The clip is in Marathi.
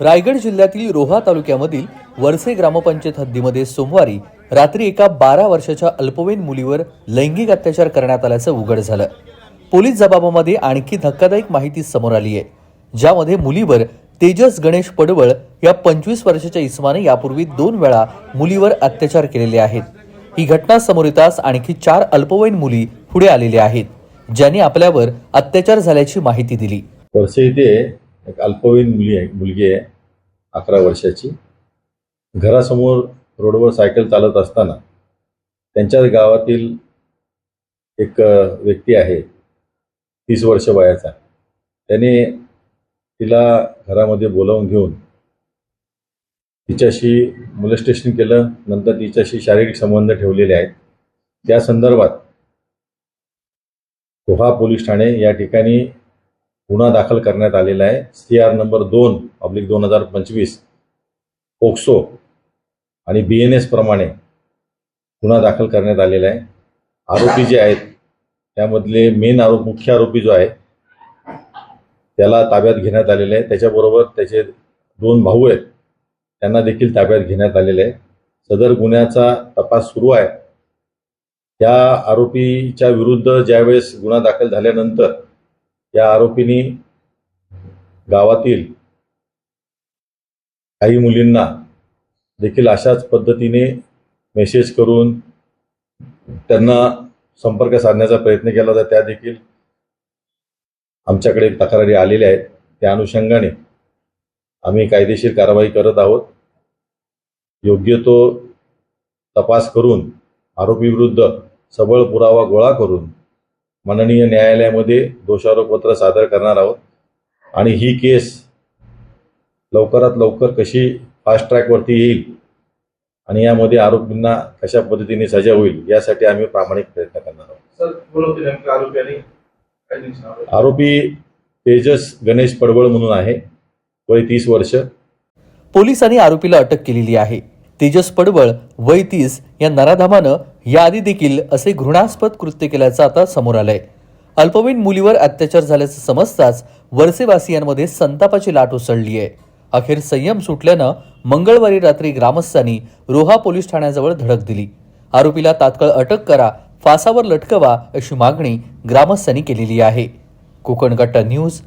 रायगड जिल्ह्यातील रोहा तालुक्यामधील वरसे ग्रामपंचायत हद्दीमध्ये सोमवारी रात्री एका 12 वर्षाच्या अल्पवयीन मुलीवर लैंगिक अत्याचार करण्यात आल्याचं उघड झालं। पोलीस जबाबामध्ये आणखी धक्कादायक माहिती समोर आली आहे, ज्यामध्ये मुलीवर तेजस गणेश पडवळ या 25 वर्षाच्या इसमाने यापूर्वी 2 वेळा मुलीवर अत्याचार केलेले आहेत। ही घटना समोर येताच आणखी 4 अल्पवयीन मुली पुढे आलेल्या आहेत, ज्यांनी आपल्यावर अत्याचार झाल्याची माहिती दिली। वरसे इथे एक अल्पवयीन मुलगी आहे 11 वर्षाची। घरासमोर रोडवर सायकल चालत असताना त्यांच्याच गावातील एक व्यक्ती आहे 30 वर्ष वयाचा, त्याने तिला घरामध्ये बोलावून घेऊन तिच्याशी मोलेस्टेशन केलं। नंतर तिच्याशी शारीरिक संबंध ठेवलेले आहेत। त्या संदर्भात रोहा पोलीस ठाणे या ठिकाणी गुन्हा दाखल करण्यात आलेला आहे। CR नंबर 2/2025 पोक्सो आणि BNS प्रमाणे गुन्हा दाखल करण्यात आलेला आहे। आरोपी जे आहेत त्यामधले मुख्य आरोपी जो आहे त्याला ताब्यात घेण्यात आलेले आहे। त्याच्याबरोबर त्याचे 2 भाऊ आहेत, त्यांना देखील ताब्यात घेण्यात आलेले आहे। सदर गुन्ह्याचा तपास सुरू आहे। त्या आरोपीच्या विरुद्ध ज्यावेळेस गुन्हा दाखल झाल्यानंतर या आरोपींनी गावातील काही मुलींना देखील अशाच पद्धतीने मेसेज करून त्यांना संपर्क साधण्याचा प्रयत्न केला होता। त्या देखील आमच्याकडे तक्रारी आलेल्या आहेत। त्या अनुषंगाने आम्ही कायदेशीर कारवाई करत आहोत। योग्य तो तपास करून आरोपी विरुद्ध सबळ पुरावा गोळा करून माननीय न्यायालयामध्ये दोषारोपपत्र सादर करणार आहोत आणि ही केस लवकरात लवकर कशी फास्ट ट्रॅकवरती येईल आणि यामध्ये आरोपींना कशा पद्धतीने सजा होईल यासाठी आम्ही प्रामाणिक प्रयत्न करणार आहोत। आरोपी तेजस गणेश पडवळ म्हणून आहे, वय 30 वर्ष। पोलिसांनी आरोपीला अटक केलेली आहे। तेजस पडवळ वय 30 या नराधमानं याआधी देखील असे घृणास्पद कृत्य केल्याचं आता समोर आलंय। अल्पवयीन मुलीवर अत्याचार झाल्याचं समजताच वरसेवासियांमध्ये संतापाची लाट उसळली आहे। अखेर संयम सुटल्यानं मंगळवारी रात्री ग्रामस्थांनी रोहा पोलीस ठाण्याजवळ धडक दिली। आरोपीला तात्काळ अटक करा, फासावर लटकवा अशी मागणी ग्रामस्थांनी केलेली आहे। कोकण कट्टा न्यूज